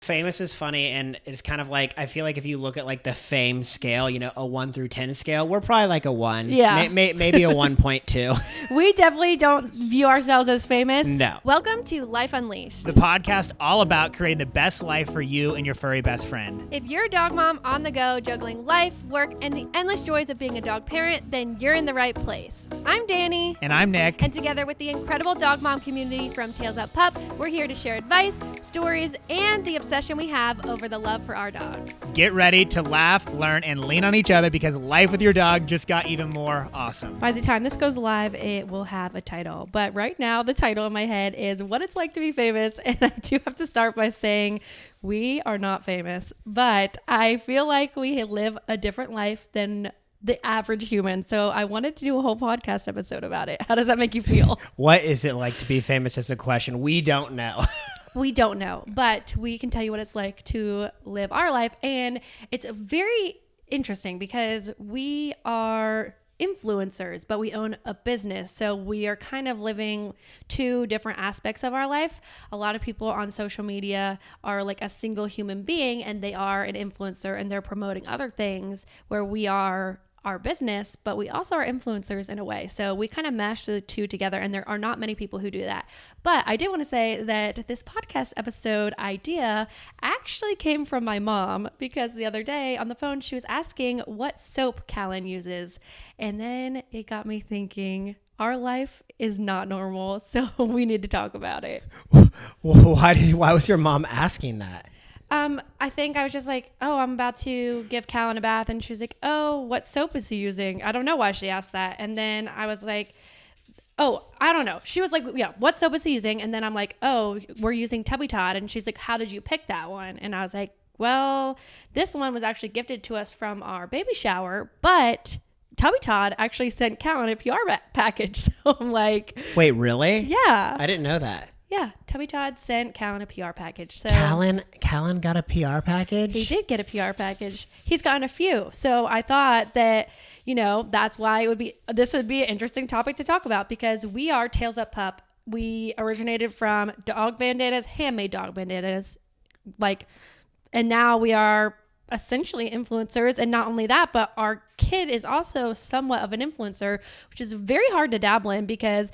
Famous is funny, and it's kind of like, I feel like if you look at like the fame scale, a 1 through 10 scale, we're probably like a 1. Yeah. Maybe a 1.2. We definitely don't view ourselves as famous. No. Welcome to Life Unleashed, The podcast all about creating the best life for you and your furry best friend. If you're a dog mom on the go, juggling life, work, and the endless joys of being a dog parent, then you're in the right place. I'm Dani. And I'm Nick. And together with the incredible dog mom community from Tails Up Pup, we're here to share advice, stories, and the obsession we have over the love for our dogs. Get ready to laugh, learn, and lean on each other because life with your dog just got even more awesome. By the time this goes live, it will have a title. But right now, the title in my head is What It's Like to Be Famous. And I do have to start by saying we are not famous, but I feel like we live a different life than the average human. So I wanted to do a whole podcast episode about it. How does that make you feel? What is it like to be famous is a question we don't know. We don't know, but we can tell you what it's like to live our life. And it's very interesting because we are influencers, but we own a business. So we are kind of living two different aspects of our life. A lot of people on social media are like a single human being and they are an influencer and they're promoting other things, where we are our business, but we also are influencers in a way. So we kind of mash the two together, and there are not many people who do that. But I do want to say that this podcast episode idea actually came from my mom, because the other day on the phone, she was asking what soap Callan uses. And then it got me thinking, our life is not normal, so we need to talk about it. Why was your mom asking that? I think I was just like, oh, I'm about to give Callan a bath. And she was like, oh, what soap is he using? I don't know why she asked that. And then I was like, oh, I don't know. She was like, yeah, what soap is he using? And then I'm like, oh, we're using Tubby Todd. And she's like, how did you pick that one? And I was like, well, this one was actually gifted to us from our baby shower, but Tubby Todd actually sent Callan a PR package. So I'm like, wait, really? Yeah. I didn't know that. Yeah, Tubby Todd sent Callan a PR package. So Callan got a PR package? He did get a PR package. He's gotten a few. So I thought that, that's why this would be an interesting topic to talk about, because we are Tails Up Pup. We originated from dog bandanas, handmade dog bandanas, and now we are essentially influencers. And not only that, but our kid is also somewhat of an influencer, which is very hard to dabble in, because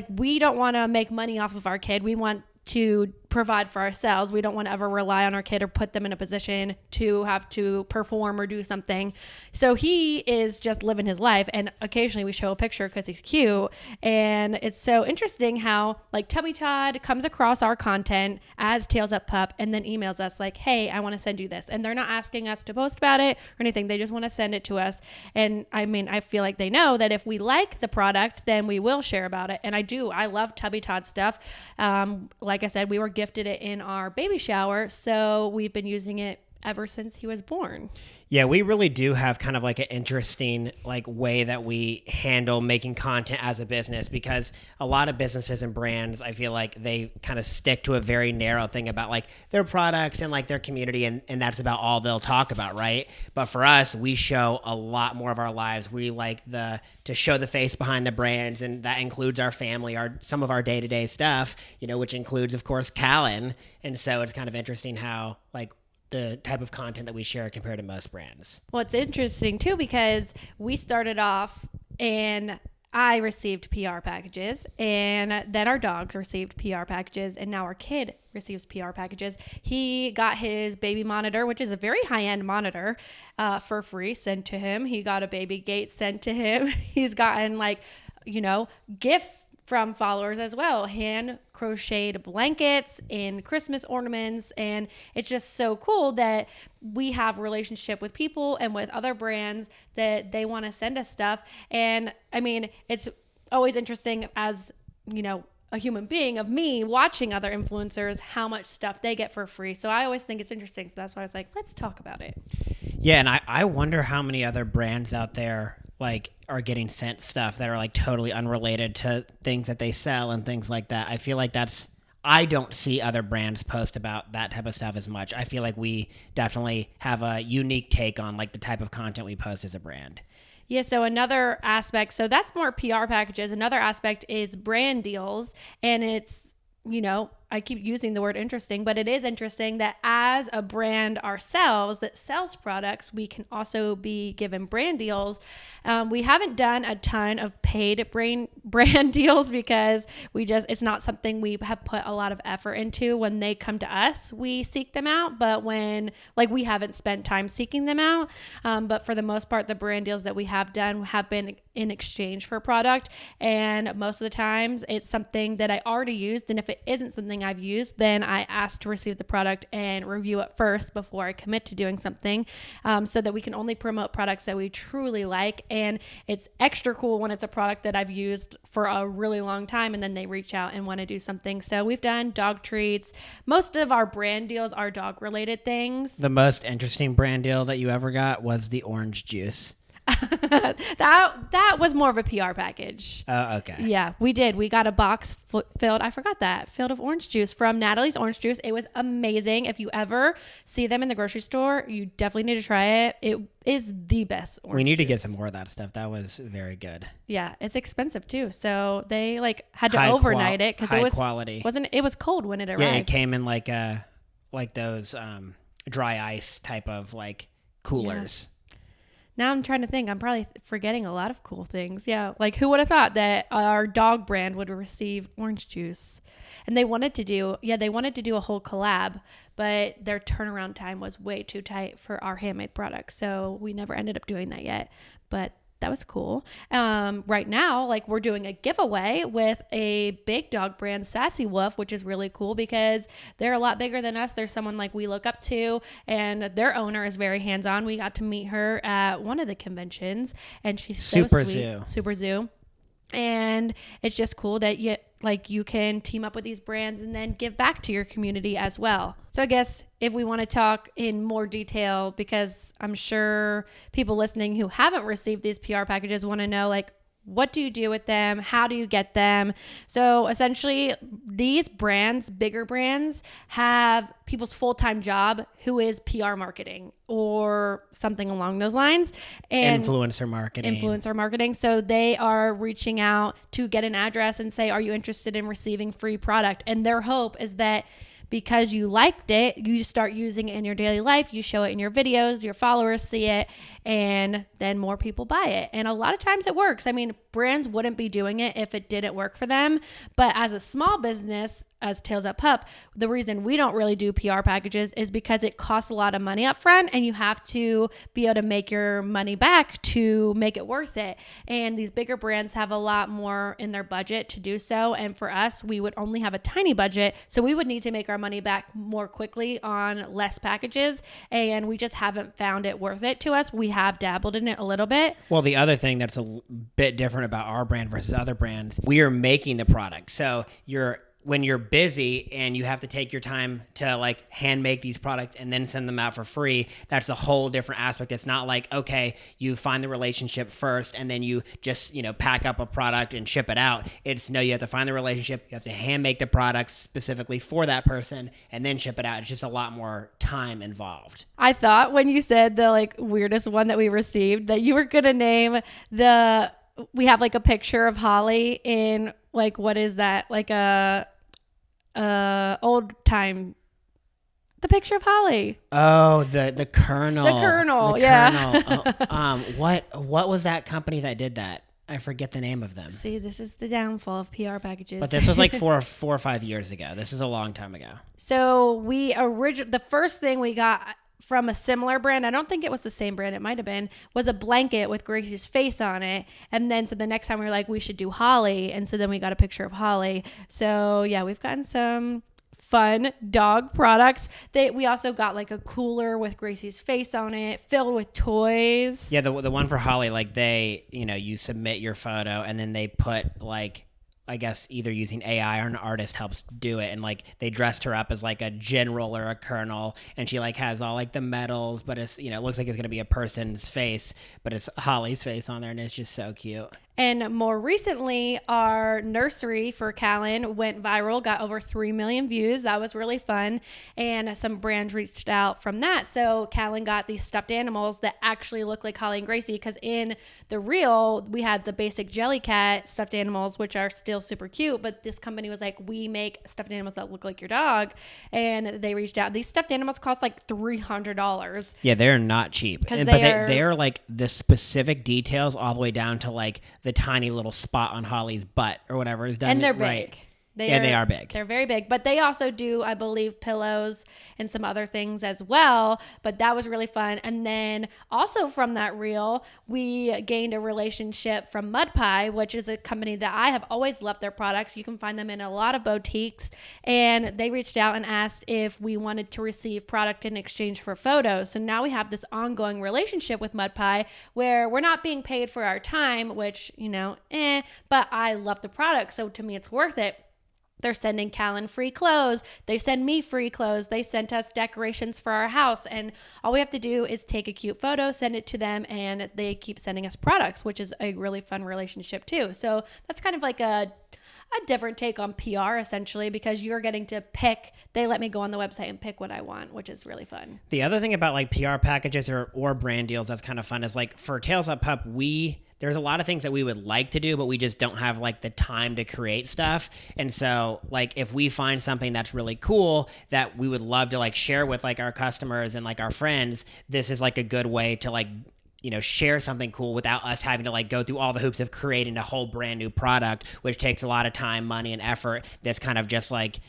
we don't want to make money off of our kid. We want to provide for ourselves. We don't want to ever rely on our kid or put them in a position to have to perform or do something. So he is just living his life, and occasionally we show a picture because he's cute. And it's so interesting how Tubby Todd comes across our content as Tails Up Pup and then emails us like, hey, I want to send you this. And they're not asking us to post about it or anything. They just want to send it to us. And I feel like they know that if we like the product, then we will share about it. And I love Tubby Todd stuff. Like I said, we were gifted it in our baby shower, so we've been using it ever since he was born. Yeah, we really do have kind of an interesting way that we handle making content as a business, because a lot of businesses and brands, I feel like they kind of stick to a very narrow thing about their products and their community, and that's about all they'll talk about, right? But for us, we show a lot more of our lives. We to show the face behind the brands, and that includes our family, some of our day-to-day stuff, which includes, of course, Callan. And so it's kind of interesting how the type of content that we share compared to most brands. Well, it's interesting too, because we started off and I received PR packages, and then our dogs received PR packages, and now our kid receives PR packages. He got his baby monitor, which is a very high-end monitor, for free, sent to him. He got a baby gate sent to him. He's gotten gifts from followers as well, hand crocheted blankets and Christmas ornaments. And it's just so cool that we have a relationship with people and with other brands that they want to send us stuff. And it's always interesting as, a human being, of me watching other influencers, how much stuff they get for free. So I always think it's interesting. So that's why I was like, let's talk about it. Yeah. And I wonder how many other brands out there are getting sent stuff that are totally unrelated to things that they sell and things like that. I feel like I don't see other brands post about that type of stuff as much. I feel like we definitely have a unique take on the type of content we post as a brand. Yeah, so another aspect, so that's more PR packages. Another aspect is brand deals, and it's I keep using the word interesting, but it is interesting that as a brand ourselves that sells products, we can also be given brand deals. We haven't done a ton of paid brand deals because it's not something we have put a lot of effort into. When they come to us, we seek them out, but we haven't spent time seeking them out. But for the most part, the brand deals that we have done have been in exchange for a product. And most of the times it's something that I already used. And if it isn't something I've used, then I ask to receive the product and review it first before I commit to doing something, so that we can only promote products that we truly like. And it's extra cool when it's a product that I've used for a really long time and then they reach out and want to do something. So we've done dog treats. Most of our brand deals are dog related things. The most interesting brand deal that you ever got was the orange juice. That was more of a PR package. Okay. Yeah, we did. We got a box filled of orange juice from Natalie's Orange Juice. It was amazing. If you ever see them in the grocery store, you definitely need to try it. It is the best orange juice. We need to get some more of that stuff. That was very good. Yeah, it's expensive too. So they had to overnight it because it was quality. It was cold when it arrived. Yeah, it came in like those dry ice type of coolers. Yeah. Now I'm trying to think. I'm probably forgetting a lot of cool things. Yeah. Who would have thought that our dog brand would receive orange juice? And they wanted to do a whole collab, but their turnaround time was way too tight for our handmade products. So we never ended up doing that yet. But that was cool. Right now, we're doing a giveaway with a big dog brand, Sassy Wolf, which is really cool because they're a lot bigger than us. They're someone we look up to, and their owner is very hands-on. We got to meet her at one of the conventions, and she's so sweet. Super Zoo. And it's just cool that you can team up with these brands and then give back to your community as well. So I guess if we want to talk in more detail, because I'm sure people listening who haven't received these PR packages want to know, what do you do with them? How do you get them? So essentially, these brands, bigger brands, have people's full-time job who is PR marketing or something along those lines. And influencer marketing. So they are reaching out to get an address and say, are you interested in receiving free product? And their hope is that because you liked it, you start using it in your daily life, you show it in your videos, your followers see it, and then more people buy it. And a lot of times it works. I mean, brands wouldn't be doing it if it didn't work for them. But as a small business, as Tails Up Pup, the reason we don't really do PR packages is because it costs a lot of money up front and you have to be able to make your money back to make it worth it. And these bigger brands have a lot more in their budget to do so. And for us, we would only have a tiny budget. So we would need to make our money back more quickly on less packages. And we just haven't found it worth it to us. We have dabbled in it a little bit. Well, the other thing that's a bit different about our brand versus other brands, we are making the product. So when you're busy and you have to take your time to hand make these products and then send them out for free, that's a whole different aspect. It's not okay, you find the relationship first and then you just, pack up a product and ship it out. It's no, you have to find the relationship. You have to hand make the products specifically for that person and then ship it out. It's just a lot more time involved. I thought when you said the weirdest one that we received that you were going to name we have a picture of Holly in what is that? Old time, the picture of Holly. Oh, the Colonel. The Colonel, yeah. What was that company that did that? I forget the name of them. See, this is the downfall of PR packages. But this was 4 or 5 years ago. This is a long time ago. So the first thing we got from a similar brand, I don't think it was the same brand, it might have been, was a blanket with Gracie's face on it. And then so the next time we were we should do Holly. And so then we got a picture of Holly. So yeah, we've gotten some fun dog products. We also got a cooler with Gracie's face on it, filled with toys. Yeah, the one for Holly, you submit your photo and then they put I guess either using AI or an artist helps do it. And they dressed her up as a general or a colonel. And she has all the medals, but it's, it looks like it's going to be a person's face, but it's Holly's face on there. And it's just so cute. And more recently, our nursery for Callan went viral, got over 3 million views. That was really fun. And some brands reached out from that. So Callan got these stuffed animals that actually look like Holly and Gracie, because in the reel, we had the basic Jellycat stuffed animals, which are still super cute. But this company was like, we make stuffed animals that look like your dog. And they reached out. These stuffed animals cost like $300. Yeah, they're not cheap. But they are like the specific details all the way down to like the tiny little spot on Holly's butt or whatever is done. And they're big. Right. They are big. They're very big, but they also do, I believe, pillows and some other things as well. But that was really fun. And then also from that reel, we gained a relationship from Mud Pie, which is a company that I have always loved their products. You can find them in a lot of boutiques. And they reached out and asked if we wanted to receive product in exchange for photos. So now we have this ongoing relationship with Mud Pie where we're not being paid for our time, which, but I love the product. So to me, it's worth it. They're sending Callan free clothes. They send me free clothes. They sent us decorations for our house. And all we have to do is take a cute photo, send it to them, and they keep sending us products, which is a really fun relationship too. So that's kind of like a different take on PR, essentially, because you're getting to pick. They let me go on the website and pick what I want, which is really fun. The other thing about like PR packages or brand deals that's kind of fun is like for Tails Up Pup, there's a lot of things that we would like to do, but we just don't have like the time to create stuff. And so like if we find something that's really cool that we would love to like share with like our customers and like our friends, this is like a good way to like, share something cool without us having to like go through all the hoops of creating a whole brand new product, which takes a lot of time, money, and effort. That's kind of just like,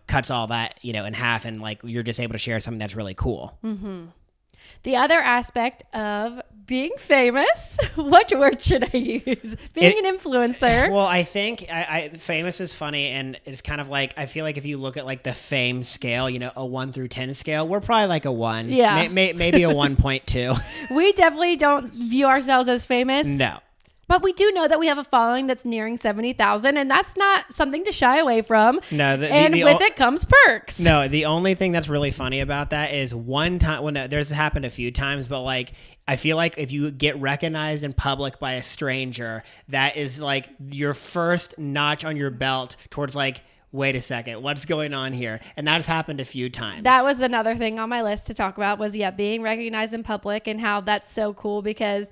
cuts all that, in half, and like you're just able to share something that's really cool. Mm-hmm. The other aspect of being famous, what word should I use? Being an influencer. Well, I think famous is funny, and it's kind of like, I feel like if you look at like the fame scale, a 1 through 10 scale, we're probably like a 1. Yeah. Maybe a 1.2. We definitely don't view ourselves as famous. No. But we do know that we have a following that's nearing 70,000, and that's not something to shy away from. No, with it comes perks. No, the only thing that's really funny about that is one time, there's happened a few times, but like I feel like if you get recognized in public by a stranger, that is like your first notch on your belt towards like, wait a second, what's going on here? And that's happened a few times. That was another thing on my list to talk about was, being recognized in public, and how that's so cool because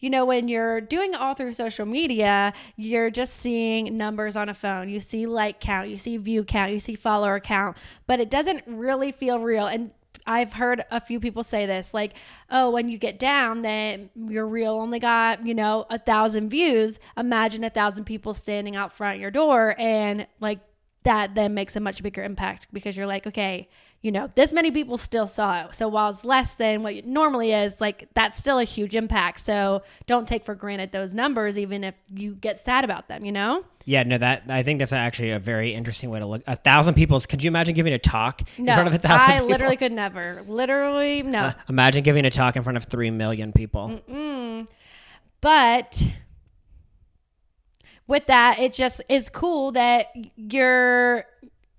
when you're doing it all through social media, you're just seeing numbers on a phone. You see like count, you see view count, you see follower count, but it doesn't really feel real. And I've heard a few people say this, like, oh, when you get down, then your reel only got, 1,000 views. Imagine 1,000 people standing out front of your door, and like that then makes a much bigger impact because you're like, okay, this many people still saw it. So while it's less than what it normally is, like that's still a huge impact. So don't take for granted those numbers, even if you get sad about them, Yeah, no, I think that's actually a very interesting way to look. 1,000 people. Could you imagine giving a talk in front of 1,000 people? I literally could never. Literally, no. Imagine giving a talk in front of 3 million people. But with that, it just is cool that you're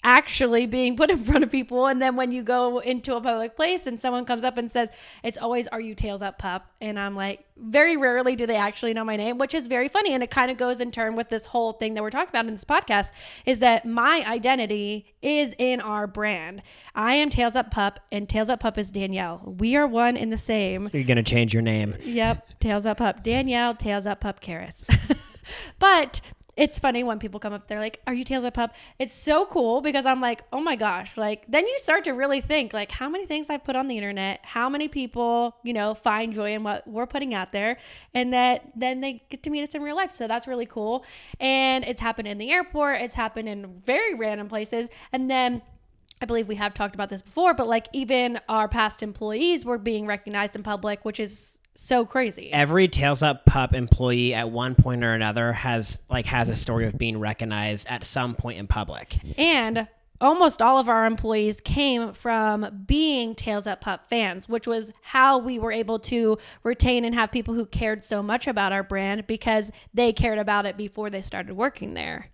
actually being put in front of people. And then when you go into a public place and someone comes up and says, it's always, are you Tails Up Pup? And I'm like, very rarely do they actually know my name, which is very funny. And it kind of goes in turn with this whole thing that we're talking about in this podcast, is that my identity is in our brand. I am Tails Up Pup, and Tails Up Pup is Danielle. We are one and the same. You're going to change your name. Yep. Tails Up Pup Danielle, Tails Up Pup Karis. But it's funny when people come up, they're like, are you Tails Up Pup? It's so cool because I'm like, oh my gosh, like then you start to really think like how many things I've put on the internet, how many people, find joy in what we're putting out there, and that then they get to meet us in real life. So that's really cool. And it's happened in the airport. It's happened in very random places. And then I believe we have talked about this before, but like even our past employees were being recognized in public, which is so crazy. Every Tails Up Pup employee at one point or another has a story of being recognized at some point in public. And almost all of our employees came from being Tails Up Pup fans, which was how we were able to retain and have people who cared so much about our brand because they cared about it before they started working there.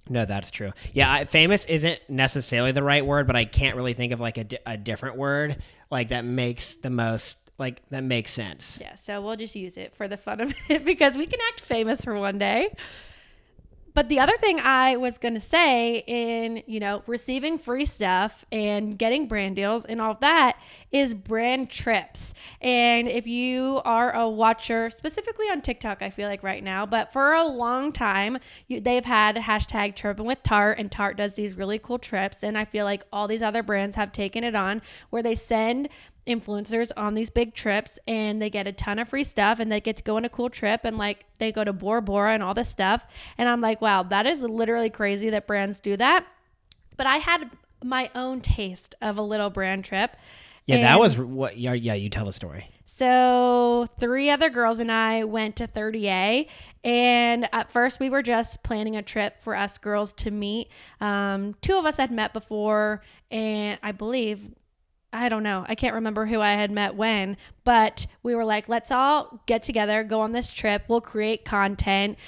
No, that's true. Yeah, famous isn't necessarily the right word, but I can't really think of like a different word like that makes the most like that makes sense. Yeah, so we'll just use it for the fun of it because we can act famous for one day. But the other thing I was going to say in, receiving free stuff and getting brand deals and all of that is brand trips. And if you are a watcher, specifically on TikTok, I feel like right now, but for a long time, they've had hashtag Tripping with Tarte, and Tarte does these really cool trips. And I feel like all these other brands have taken it on where they send influencers on these big trips and they get a ton of free stuff and they get to go on a cool trip and like they go to Bora Bora and all this stuff. And I'm like, wow, that is literally crazy that brands do that. But I had my own taste of a little brand trip. Yeah, that was what. Yeah, you tell the story. So 3 other girls and I went to 30A, and at first we were just planning a trip for us girls to meet. 2 of us had met before, and I don't know. I can't remember who I had met when, but we were like, let's all get together, go on this trip. We'll create content.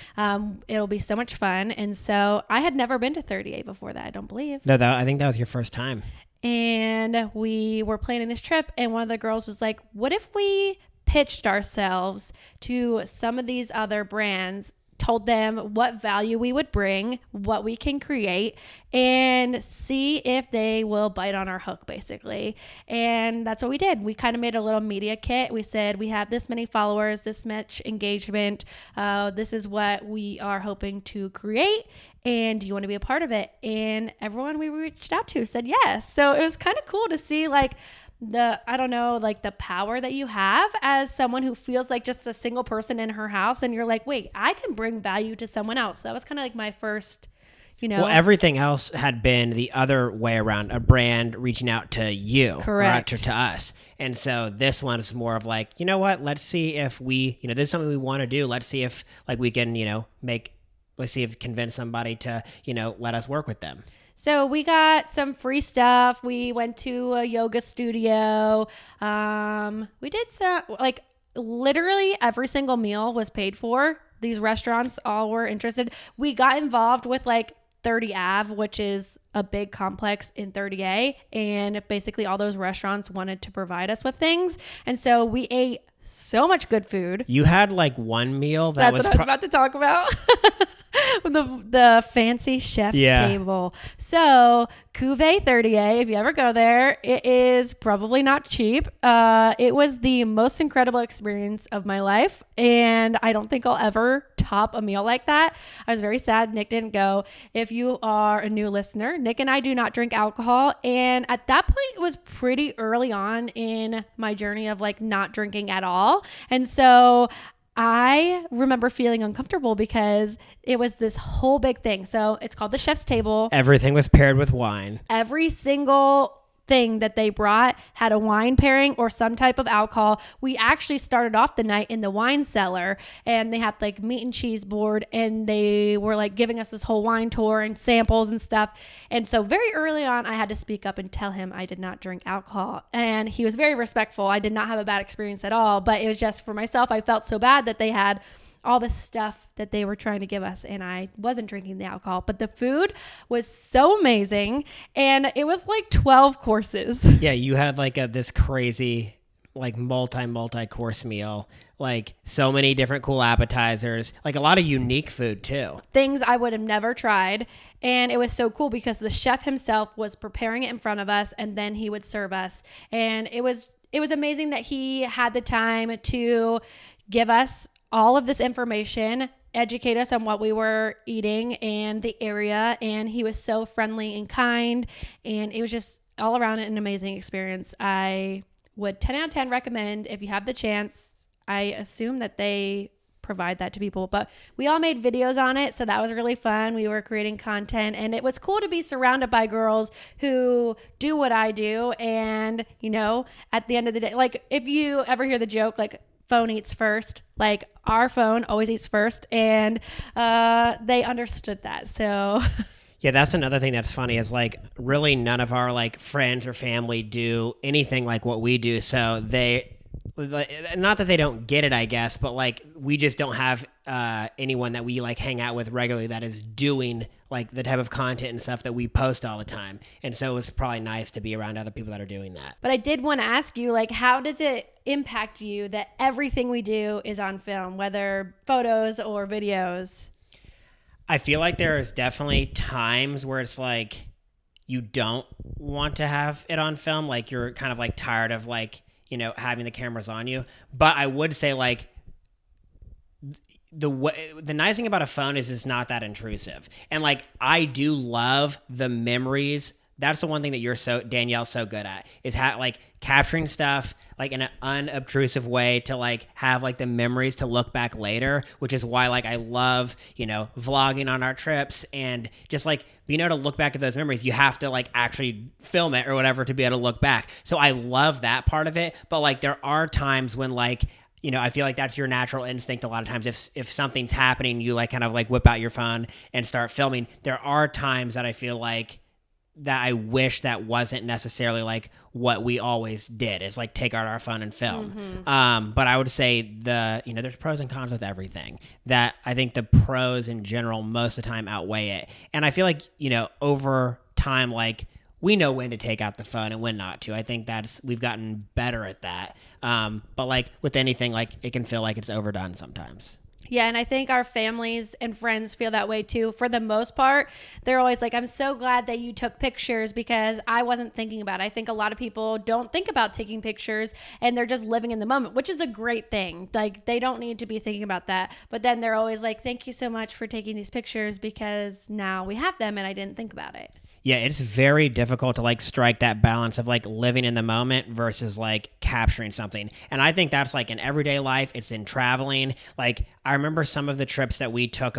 It'll be so much fun. And so I had never been to 38 before that, I don't believe. No, I think that was your first time. And we were planning this trip, and one of the girls was like, what if we pitched ourselves to some of these other brands, told them what value we would bring, what we can create, and see if they will bite on our hook, basically. And that's what we did. We kind of made a little media kit. We said, we have this many followers, this much engagement. This is what we are hoping to create. And do you want to be a part of it? And everyone we reached out to said yes. So it was kind of cool to see like the power that you have as someone who feels like just a single person in her house. And you're like, wait, I can bring value to someone else. So that was kind of like my first, Well, everything else had been the other way around, a brand reaching out to you. Correct. Or to us. And so this one is more of like, you know what, let's see if we, this is something we want to do. Let's see if like we can, let's see if convince somebody to, let us work with them. So we got some free stuff. We went to a yoga studio. We did some, like literally every single meal was paid for. These restaurants all were interested. We got involved with like 30 Ave, which is a big complex in 30A. And basically all those restaurants wanted to provide us with things. And so we ate so much good food. You had like one meal That's what I was about to talk about. the fancy chef's table. So Cuvée 30A, if you ever go there, it is probably not cheap. It was the most incredible experience of my life, and I don't think I'll ever top a meal like that. I was very sad Nick didn't go. If you are a new listener, Nick and I do not drink alcohol, and at that point it was pretty early on in my journey of like not drinking at all. And so I remember feeling uncomfortable because it was this whole big thing. So it's called the chef's table. Everything was paired with wine. Every single thing that they brought had a wine pairing or some type of alcohol. We actually started off the night in the wine cellar, and they had like meat and cheese board, and they were like giving us this whole wine tour and samples and stuff. And so very early on, I had to speak up and tell him I did not drink alcohol, and he was very respectful. I did not have a bad experience at all, but it was just for myself. I felt so bad that they had all the stuff that they were trying to give us, and I wasn't drinking the alcohol, but the food was so amazing, and it was like 12 courses. Yeah, you had like this crazy like multi course meal, like so many different cool appetizers, like a lot of unique food too. Things I would have never tried. And it was so cool because the chef himself was preparing it in front of us, and then he would serve us. And it was amazing that he had the time to give us all of this information, educate us on what we were eating and the area. And he was so friendly and kind. And it was just all around an amazing experience. I would 10 out of 10 recommend if you have the chance. I assume that they provide that to people, but we all made videos on it. So that was really fun. We were creating content, and it was cool to be surrounded by girls who do what I do. And, at the end of the day, like if you ever hear the joke, like, phone eats first, like our phone always eats first, and they understood that. So yeah, that's another thing that's funny is like really none of our like friends or family do anything like what we do. So they not that they don't get it, I guess, but like we just don't have anyone that we like hang out with regularly that is doing like the type of content and stuff that we post all the time. And so it's probably nice to be around other people that are doing that. But I did want to ask you, like, how does it impact you that everything we do is on film, whether photos or videos? I feel like there's definitely times where it's like you don't want to have it on film, like you're kind of like tired of like, you know, having the cameras on you. But I would say like the nice thing about a phone is it's not that intrusive. And like I do love the memories. That's the one thing that Danielle's so good at is like capturing stuff like in an unobtrusive way to like have like the memories to look back later, which is why like I love, you know, vlogging on our trips and just like being able to look back at those memories. You have to like actually film it or whatever to be able to look back. So I love that part of it. But like there are times when like, you know, I feel like that's your natural instinct a lot of times. If something's happening, you like kind of like whip out your phone and start filming. There are times that I feel like that I wish that wasn't necessarily like what we always did is like take out our phone and film. Mm-hmm. But I would say there's pros and cons with everything. That I think the pros in general most of the time outweigh it. And I feel like, you know, over time, like we know when to take out the phone and when not to. I think we've gotten better at that. But like with anything, like it can feel like it's overdone sometimes. Yeah, and I think our families and friends feel that way too. For the most part, they're always like, I'm so glad that you took pictures because I wasn't thinking about it. I think a lot of people don't think about taking pictures and they're just living in the moment, which is a great thing. Like they don't need to be thinking about that. But then they're always like, thank you so much for taking these pictures because now we have them and I didn't think about it. Yeah, it's very difficult to like strike that balance of like living in the moment versus like capturing something. And I think that's like in everyday life, it's in traveling. Like I remember some of the trips that we took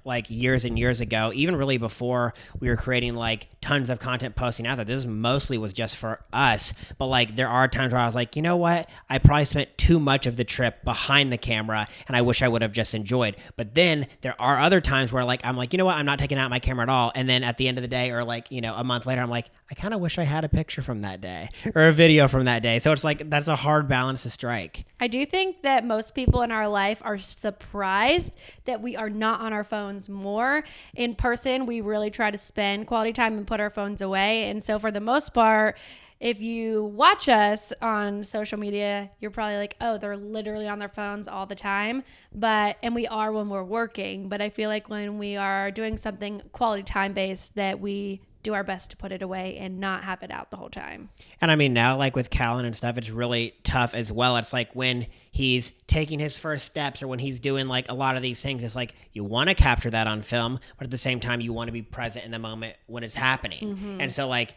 like years and years ago, even really before we were creating like tons of content posting out there. This mostly was just for us. But like there are times where I was like, you know what? I probably spent too much of the trip behind the camera and I wish I would have just enjoyed. But then there are other times where like I'm like, you know what? I'm not taking out my camera at all. And then at the end of the day or like, you know, a month later, I'm like, I kind of wish I had a picture from that day or a video from that day. So it's like that's a hard balance to strike. I do think that most people in our life are surprised that we are not on our phones more. In person, we really try to spend quality time and put our phones away. And so for the most part, if you watch us on social media, you're probably like, oh, they're literally on their phones all the time. And we are when we're working. But I feel like when we are doing something quality time based, that we do our best to put it away and not have it out the whole time. And I mean, now like with Callan and stuff, it's really tough as well. It's like when he's taking his first steps or when he's doing like a lot of these things, it's like you want to capture that on film, but at the same time, you want to be present in the moment when it's happening. Mm-hmm. And so like,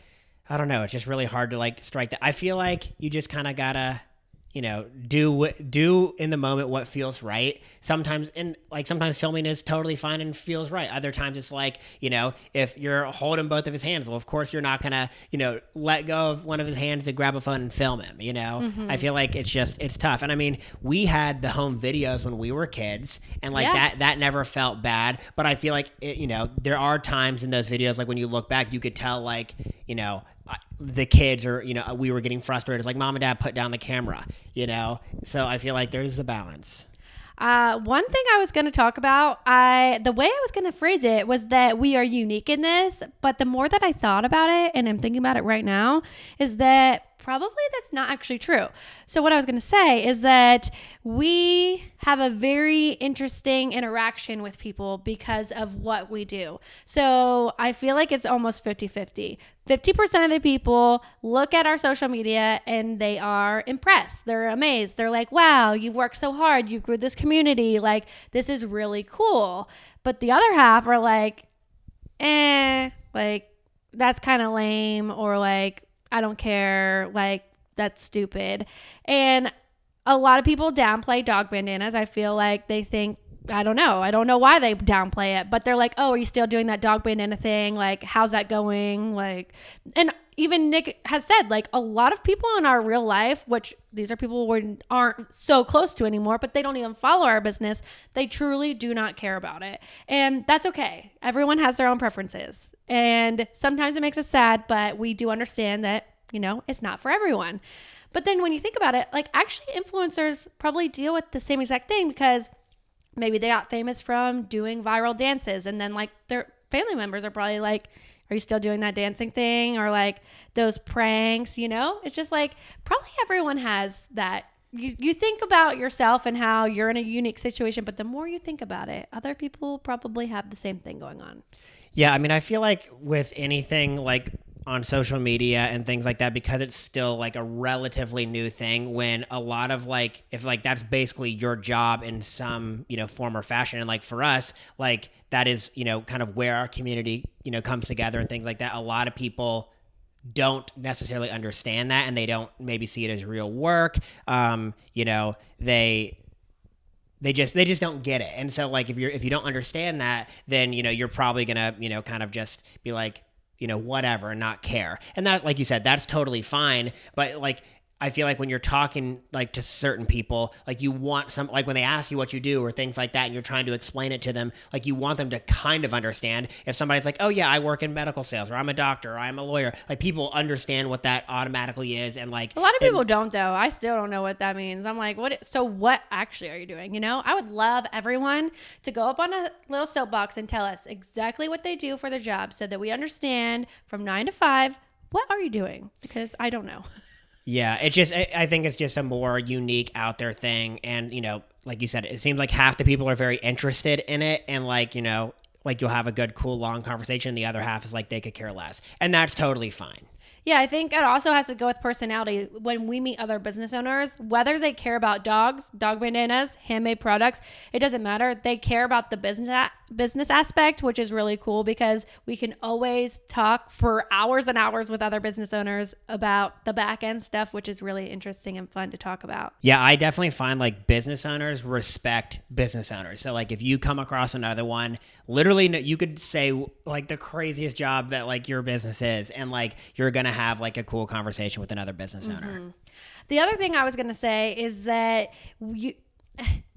I don't know, it's just really hard to like strike that. I feel like you just kind of gotta, you know, do in the moment what feels right. Sometimes filming is totally fine and feels right. Other times it's like, you know, if you're holding both of his hands, well, of course you're not gonna, you know, let go of one of his hands to grab a phone and film him, you know? Mm-hmm. I feel like it's tough. And I mean, we had the home videos when we were kids and like that never felt bad. But I feel like it, you know, there are times in those videos, like when you look back, you could tell like, you know, the kids or, you know, we were getting frustrated. It's like mom and dad put down the camera, you know? So I feel like there's a balance. One thing I was going to talk about, the way I was going to phrase it was that we are unique in this, but the more that I thought about it and I'm thinking about it right now is that probably that's not actually true. So what I was going to say is that we have a very interesting interaction with people because of what we do. So I feel like it's almost 50-50. 50% of the people look at our social media and they are impressed. They're amazed. They're like, wow, you've worked so hard. You grew this community. Like, this is really cool. But the other half are like, like, that's kind of lame, or like, I don't care, like, that's stupid. And a lot of people downplay dog bandanas. I feel like they think, I don't know why they downplay it, but they're like, oh, are you still doing that dog bandana thing? Like, how's that going? Like, and even Nick has said, like, a lot of people in our real life, which these are people we aren't so close to anymore, but they don't even follow our business. They truly do not care about it. And that's okay. Everyone has their own preferences. And sometimes it makes us sad, but we do understand that it's not for everyone. But then when you think about it, like actually influencers probably deal with the same exact thing, because maybe they got famous from doing viral dances, and then like their family members are probably like, are you still doing that dancing thing? Or like those pranks, it's just like probably everyone has that. You think about yourself and how you're in a unique situation, but the more you think about it, other people probably have the same thing going on. Yeah, I mean, I feel like with anything like on social media and things like that, because it's still like a relatively new thing, when a lot of like, if like that's basically your job in some, form or fashion. And like for us, like that is, kind of where our community, comes together and things like that. A lot of people don't necessarily understand that, and they don't maybe see it as real work. They just don't get it. And so like if you don't understand that, then you're probably gonna kind of just be like, whatever, and not care. And that, like you said, that's totally fine. But like I feel like when you're talking like to certain people, like you want some, like when they ask you what you do or things like that, and you're trying to explain it to them, like you want them to kind of understand. If somebody's like, oh yeah, I work in medical sales, or I'm a doctor, or I'm a lawyer, like people understand what that automatically is. And like a lot of people don't, though. I still don't know what that means. I'm like, so what actually are you doing? I would love everyone to go up on a little soapbox and tell us exactly what they do for their job, so that we understand from 9 to 5, what are you doing? Because I don't know. Yeah, I think it's just a more unique out there thing. And, like you said, it seems like half the people are very interested in it. And like, like you'll have a good, cool, long conversation. The other half is like, they could care less. And that's totally fine. Yeah, I think it also has to go with personality. When we meet other business owners, whether they care about dogs, dog bandanas, handmade products, it doesn't matter. They care about the business aspect, which is really cool, because we can always talk for hours and hours with other business owners about the back end stuff, which is really interesting and fun to talk about. Yeah, I definitely find like business owners respect business owners. So like if you come across another one, literally you could say like the craziest job that like your business is, and like you're going to have like a cool conversation with another business owner. The other thing I was going to say is that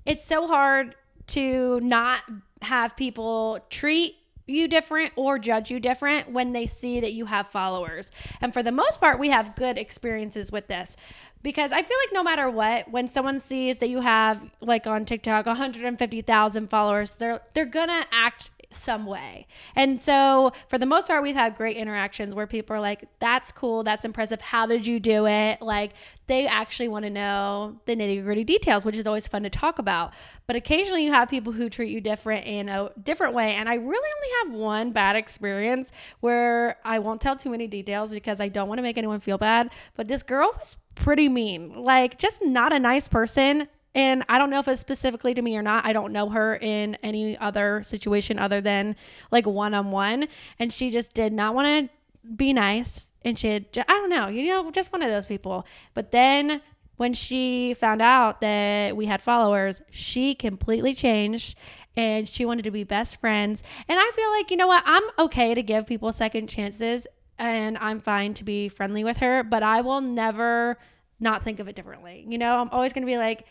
it's so hard to not have people treat you different or judge you different when they see that you have followers. And for the most part, we have good experiences with this, because I feel like no matter what, when someone sees that you have, like on TikTok, 150,000 followers, they're going to act some way. And so for the most part, we've had great interactions where people are like, that's cool, that's impressive, how did you do it? Like they actually want to know the nitty-gritty details, which is always fun to talk about. But occasionally you have people who treat you different in a different way. And I really only have one bad experience, where I won't tell too many details because I don't want to make anyone feel bad, but this girl was pretty mean, like just not a nice person. And I don't know if it's specifically to me or not. I don't know her in any other situation other than like one-on-one. And she just did not want to be nice. And I don't know, just one of those people. But then when she found out that we had followers, she completely changed, and she wanted to be best friends. And I feel like, you know what? I'm okay to give people second chances, and I'm fine to be friendly with her, but I will never not think of it differently. I'm always going to be like,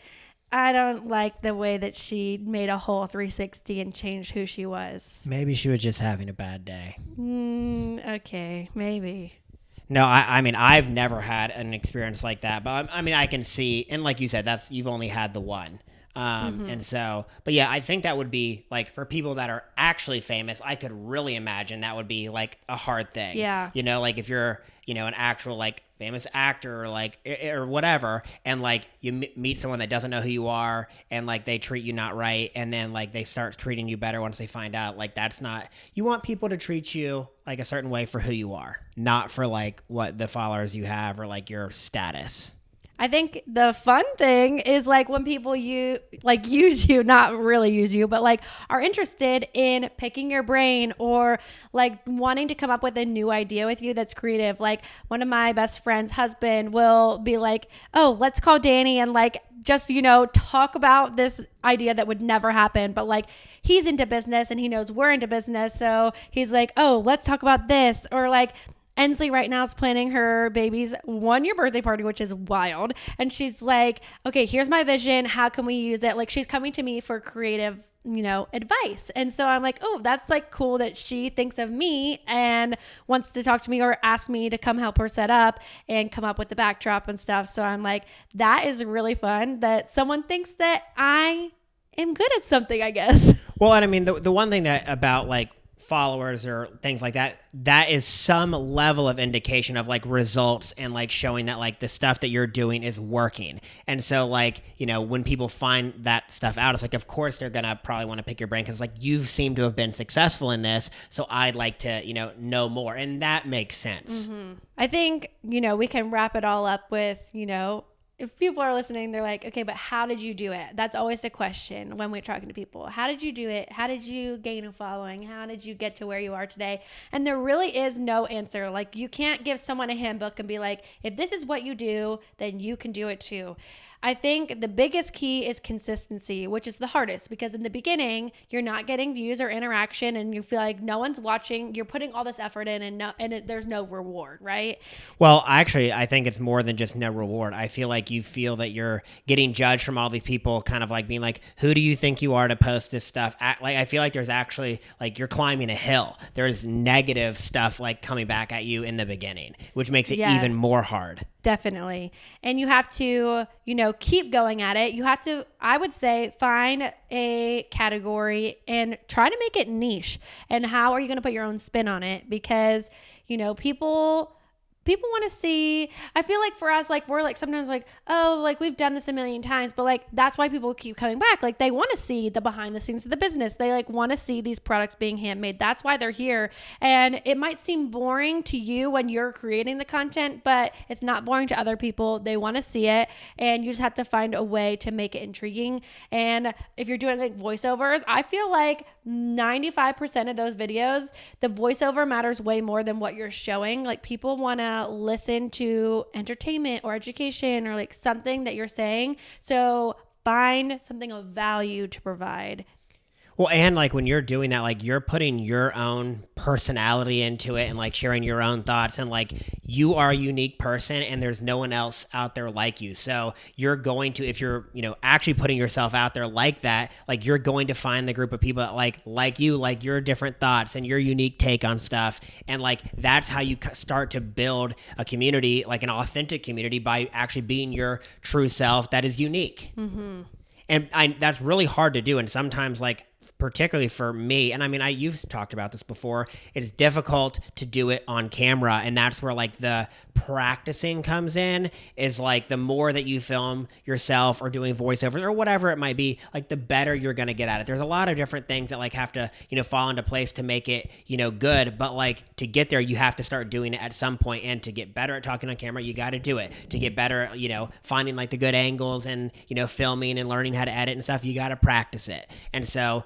I don't like the way that she made a whole 360 and changed who she was. Maybe she was just having a bad day. Okay, maybe. No, I mean, I've never had an experience like that, but I mean, I can see, and like you said, you've only had the one. And so, but yeah, I think that would be like, for people that are actually famous, I could really imagine that would be like a hard thing. Yeah. Like if you're, an actual like famous actor or like, or whatever, and like you meet someone that doesn't know who you are, and like they treat you not right, and then like they start treating you better once they find out, like that's not, you want people to treat you like a certain way for who you are, not for like what the followers you have or like your status. I think the fun thing is like when people use you, not really use you, but like are interested in picking your brain or like wanting to come up with a new idea with you that's creative. Like one of my best friend's husband will be like, oh, let's call Dani and like just, talk about this idea that would never happen. But like he's into business and he knows we're into business. So he's like, oh, let's talk about this. Or like Ensley right now is planning her baby's 1-year birthday party, which is wild. And she's like, okay, here's my vision. How can we use it? Like she's coming to me for creative advice. And so I'm like, oh, that's like cool that she thinks of me and wants to talk to me or ask me to come help her set up and come up with the backdrop and stuff. So I'm like, that is really fun that someone thinks that I am good at something, I guess. Well, and I mean, the one thing that about like followers or things like that, that is some level of indication of like results and like showing that like the stuff that you're doing is working. And so like, when people find that stuff out, it's like, of course they're going to probably want to pick your brain because like you seem to have been successful in this. So I'd like to, know more. And that makes sense. Mm-hmm. I think, we can wrap it all up with, if people are listening, they're like, okay, but how did you do it? That's always the question when we're talking to people. How did you do it? How did you gain a following? How did you get to where you are today? And there really is no answer. Like, you can't give someone a handbook and be like, if this is what you do, then you can do it too. I think the biggest key is consistency, which is the hardest because in the beginning, you're not getting views or interaction and you feel like no one's watching. You're putting all this effort in and there's no reward, right? Well, actually, I think it's more than just no reward. I feel like you feel that you're getting judged from all these people kind of like being like, who do you think you are to post this stuff? Like, I feel like there's actually like you're climbing a hill. There's negative stuff like coming back at you in the beginning, which makes it even more hard. Definitely. And you have to, keep going at it. You have to, I would say, find a category and try to make it niche. And how are you going to put your own spin on it? Because, people want to see, I feel like for us, like we're like sometimes like, oh, like we've done this a million times, but like that's why people keep coming back. Like they want to see the behind the scenes of the business. They like want to see these products being handmade. That's why they're here. And it might seem boring to you when you're creating the content, but it's not boring to other people. They want to see it. And you just have to find a way to make it intriguing. And if you're doing like voiceovers, I feel like 95% of those videos, the voiceover matters way more than what you're showing. Like people want to listen to entertainment or education or like something that you're saying. So find something of value to provide. Well, and like when you're doing that, like you're putting your own personality into it and like sharing your own thoughts and like you are a unique person and there's no one else out there like you. So you're going to, if you're, actually putting yourself out there like that, like you're going to find the group of people that like you, like your different thoughts and your unique take on stuff. And like, that's how you start to build a community, like an authentic community by actually being your true self that is unique. Mm-hmm. And that's really hard to do. And sometimes like, particularly for me, and I mean, you've talked about this before, it's difficult to do it on camera, and that's where like the practicing comes in, is like the more that you film yourself or doing voiceovers or whatever it might be, like the better you're going to get at it. There's a lot of different things that like have to, fall into place to make it, good, but like to get there, you have to start doing it at some point, and to get better at talking on camera, you got to do it. To get better at, finding like the good angles and, filming and learning how to edit and stuff, you got to practice it. And so,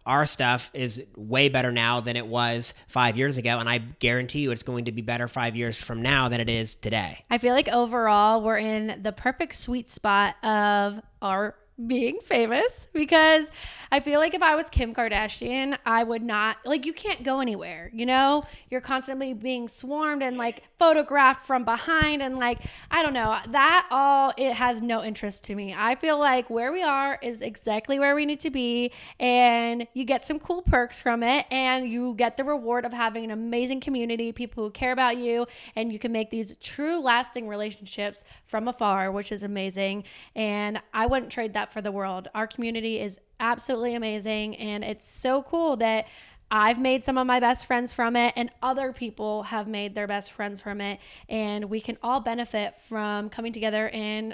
our stuff is way better now than it was 5 years ago. And I guarantee you it's going to be better 5 years from now than it is today. I feel like overall we're in the perfect sweet spot of our being famous, because I feel like if I was Kim Kardashian, I would not, like, you can't go anywhere, you're constantly being swarmed and like photographed from behind, and like, I don't know, that all, it has no interest to me. I feel like where we are is exactly where we need to be, and you get some cool perks from it, and you get the reward of having an amazing community, people who care about you, and you can make these true lasting relationships from afar, which is amazing. And I wouldn't trade that for the world. Our community is absolutely amazing, and it's so cool that I've made some of my best friends from it, and other people have made their best friends from it, and we can all benefit from coming together and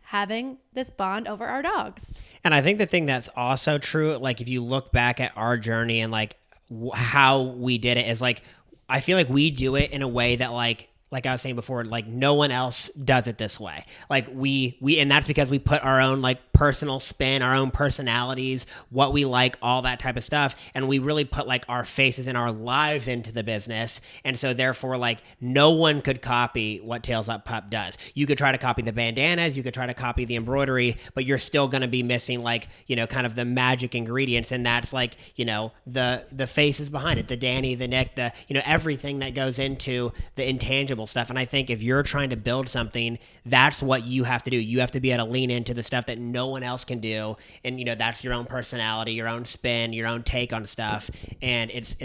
having this bond over our dogs. And I think the thing that's also true, like if you look back at our journey and like how we did it, is like I feel like we do it in a way that like I was saying before, like no one else does it this way. Like we, and that's because we put our own like personal spin, our own personalities, what we like, all that type of stuff. And we really put like our faces and our lives into the business. And so therefore, like no one could copy what Tails Up Pup does. You could try to copy the bandanas, you could try to copy the embroidery, but you're still going to be missing like, kind of the magic ingredients. And that's like, the faces behind it, the Dani, the Nick, the, everything that goes into the intangible stuff. And I think if you're trying to build something, that's what you have to do. You have to be able to lean into the stuff that no no one else can do. And, that's your own personality, your own spin, your own take on stuff. And it's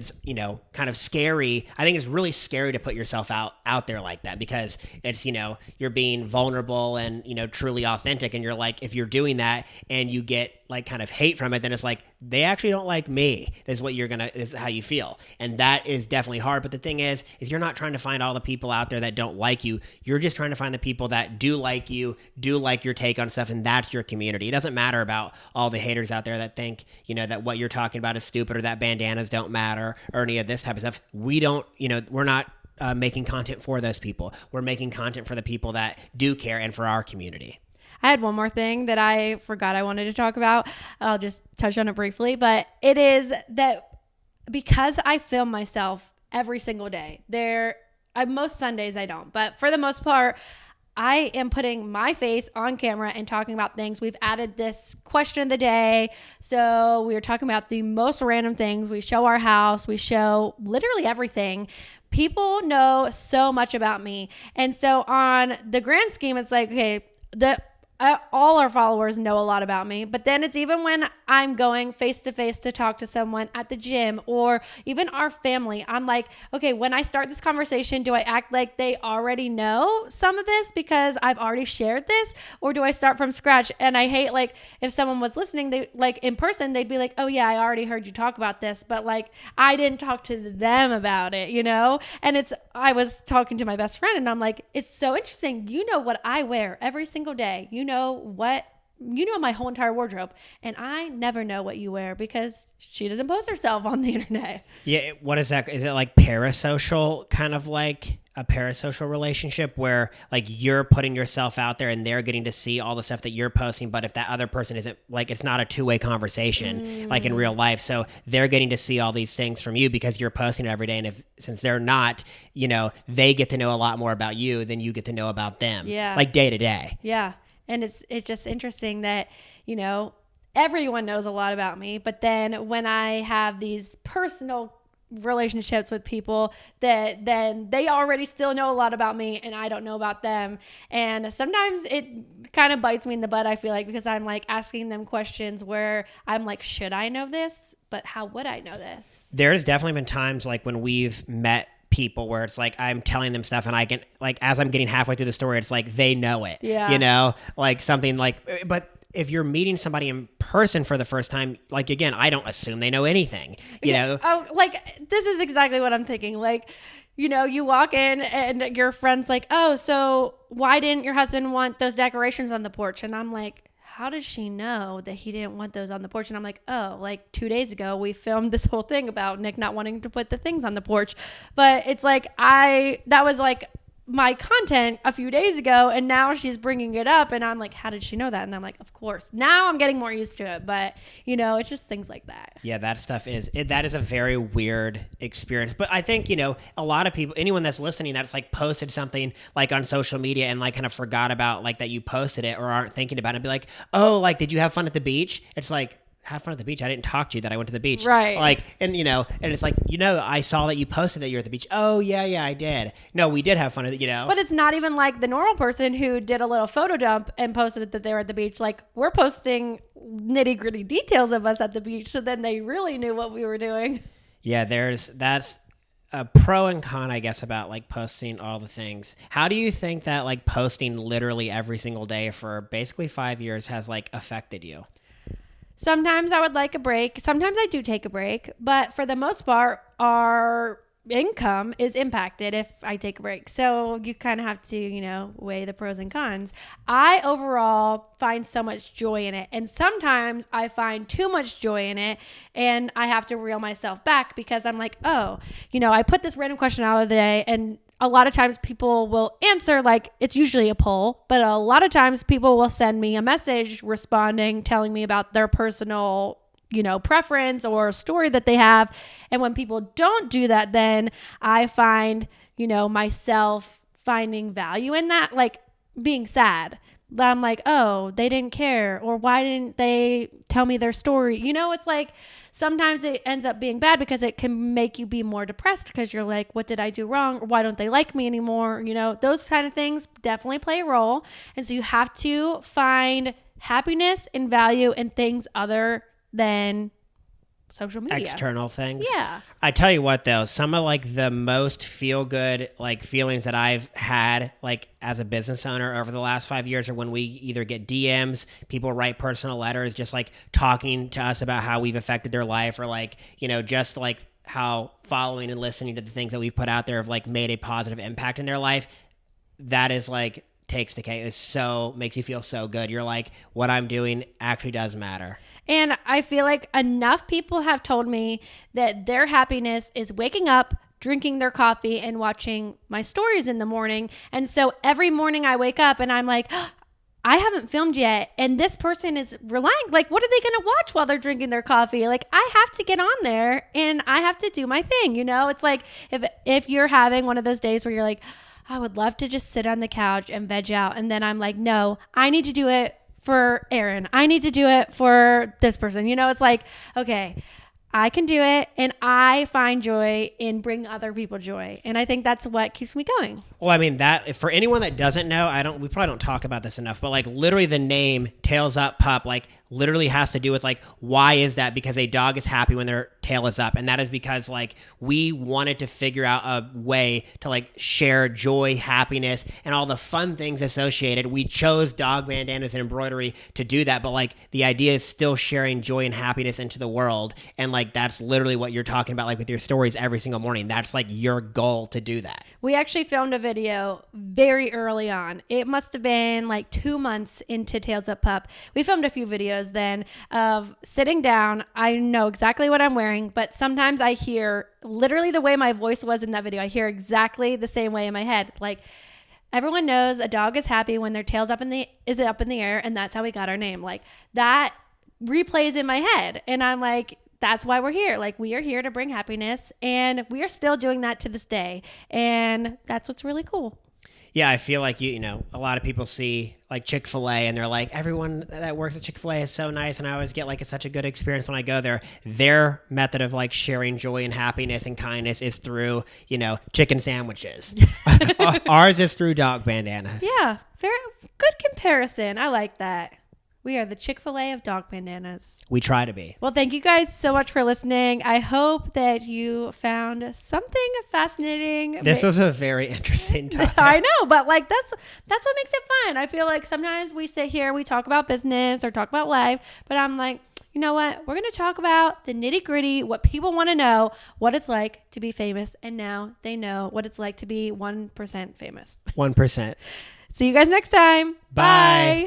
kind of scary. I think it's really scary to put yourself out there like that, because it's, you're being vulnerable and, truly authentic. And you're like, if you're doing that and you get like kind of hate from it, then it's like, they actually don't like me. Is how you feel. And that is definitely hard. But the thing is you're not trying to find all the people out there that don't like you. You're just trying to find the people that do like you, do like your take on stuff. And that's your community. It doesn't matter about all the haters out there that think, that what you're talking about is stupid, or that bandanas don't matter, or any of this type of stuff. We don't, we're not making content for those people. We're making content for the people that do care and for our community. I had one more thing that I forgot I wanted to talk about. I'll just touch on it briefly, but it is that because I film myself every single day, most Sundays I don't, but for the most part, I am putting my face on camera and talking about things. We've added this question of the day. So we were talking about the most random things. We show our house. We show literally everything. People know so much about me. And so on the grand scheme, it's like, okay, all our followers know a lot about me, but then it's even when I'm going face to face to talk to someone at the gym, or even our family, I'm like, okay, when I start this conversation, do I act like they already know some of this because I've already shared this, or do I start from scratch? And I hate, like, if someone was listening, they like in person, they'd be like, oh yeah, I already heard you talk about this, but like I didn't talk to them about it, And I was talking to my best friend and I'm like, it's so interesting. You know what I wear every single day. You know my whole entire wardrobe, and I never know what you wear because she doesn't post herself on the internet. Yeah. What is that? Is it like parasocial, kind of like a parasocial relationship where like you're putting yourself out there and they're getting to see all the stuff that you're posting, but if that other person isn't, like, it's not a two-way conversation like in real life. So they're getting to see all these things from you because you're posting it every day. And since they're not, they get to know a lot more about you than you get to know about them. Yeah. Like day to day. Yeah. And it's just interesting that, everyone knows a lot about me. But then when I have these personal relationships with people, that then they already still know a lot about me and I don't know about them. And sometimes it kind of bites me in the butt, I feel like, because I'm like asking them questions where I'm like, should I know this? But how would I know this? There's definitely been times like when we've met people where it's like I'm telling them stuff and I can, like, as I'm getting halfway through the story, it's like they know it. Yeah. Like something like, but if you're meeting somebody in person for the first time, like, again, I don't assume they know anything, you know? Oh, like, this is exactly what I'm thinking. Like, you walk in and your friend's like, oh, so why didn't your husband want those decorations on the porch? And I'm like, how does she know that he didn't want those on the porch? And I'm like, oh, like 2 days ago, we filmed this whole thing about Nick not wanting to put the things on the porch. But it's like, that was like my content a few days ago, and now she's bringing it up, and I'm like, how did she know that? And I'm like, of course. Now I'm getting more used to it, but it's just things like that. Yeah, that stuff that is a very weird experience. But I think, a lot of people, anyone that's listening that's like posted something like on social media and like kind of forgot about like that you posted it or aren't thinking about it, and be like, oh, like, did you have fun at the beach? It's like, have fun at the beach. I didn't talk to you that I went to the beach. Right. Like, and and it's like, I saw that you posted that you're at the beach. Oh yeah, I did. No, we did have fun at But it's not even like the normal person who did a little photo dump and posted that they were at the beach. Like, we're posting nitty gritty details of us at the beach. So then they really knew what we were doing. Yeah, that's a pro and con, I guess, about like posting all the things. How do you think that like posting literally every single day for basically 5 years has like affected you? Sometimes I would like a break. Sometimes I do take a break. But for the most part, our income is impacted if I take a break. So you kind of have to, weigh the pros and cons. I overall find so much joy in it. And sometimes I find too much joy in it and I have to reel myself back because I'm like, oh, I put this random question out of the day, and a lot of times people will answer, like, it's usually a poll, but a lot of times people will send me a message responding, telling me about their personal, preference or story that they have. And when people don't do that, then I find, myself finding value in that, like being sad. I'm like, oh, they didn't care, or why didn't they tell me their story? It's like sometimes it ends up being bad because it can make you be more depressed because you're like, what did I do wrong? Or why don't they like me anymore? Those kind of things definitely play a role. And so you have to find happiness and value in things other than social media. External things. Yeah. I tell you what though, some of like the most feel good like feelings that I've had like as a business owner over the last 5 years are when we either get DMs, people write personal letters, just like talking to us about how we've affected their life, or like, you know, just like how following and listening to the things that we've put out there have like made a positive impact in their life. That is like takes the cake. It's so makes you feel so good. You're like, what I'm doing actually does matter. And I feel like enough people have told me that their happiness is waking up, drinking their coffee, and watching my stories in the morning. And so every morning I wake up and I'm like, oh, I haven't filmed yet. And this person is relying, like, what are they going to watch while they're drinking their coffee? Like, I have to get on there and I have to do my thing. You know, it's like if you're having one of those days where you're like, I would love to just sit on the couch and veg out. And then I'm like, no, I need to do it for Aaron. I need to do it for this person. You know, it's like, okay, I can do it, and I find joy in bringing other people joy. And I think that's what keeps me going. Well, I mean, that for anyone that doesn't know, we probably don't talk about this enough, but like literally the name Tails Up Pup, like literally has to do with like, why is that? Because a dog is happy when their tail is up. And that is because like we wanted to figure out a way to like share joy, happiness, and all the fun things associated. We chose dog bandanas and embroidery to do that. But like the idea is still sharing joy and happiness into the world. And like, that's literally what you're talking about, like with your stories every single morning. That's like your goal to do that. We actually filmed a video very early on. It must have been like 2 months into Tails Up Pup. We filmed a few videos then of sitting down. I know exactly what I'm wearing, but sometimes I hear literally the way my voice was in that video. I hear exactly the same way in my head. Like, everyone knows a dog is happy when their tail's up in the air, and that's how we got our name. Like, that replays in my head, and I'm like, that's why we're here. Like, we are here to bring happiness, and we are still doing that to this day. And that's what's really cool. Yeah, I feel like, you know, a lot of people see like Chick-fil-A and they're like, everyone that works at Chick-fil-A is so nice, and I always get like such a good experience when I go there. Their method of like sharing joy and happiness and kindness is through, you know, chicken sandwiches. Ours is through dog bandanas. Yeah, very good comparison. I like that. We are the Chick-fil-A of dog bandanas. We try to be. Well, thank you guys so much for listening. I hope that you found something fascinating. This was a very interesting topic. I know, but like that's what makes it fun. I feel like sometimes we sit here and we talk about business or talk about life, but I'm like, you know what? We're going to talk about the nitty gritty, what people want to know, what it's like to be famous. And now they know what it's like to be 1% famous. 1%. See you guys next time. Bye.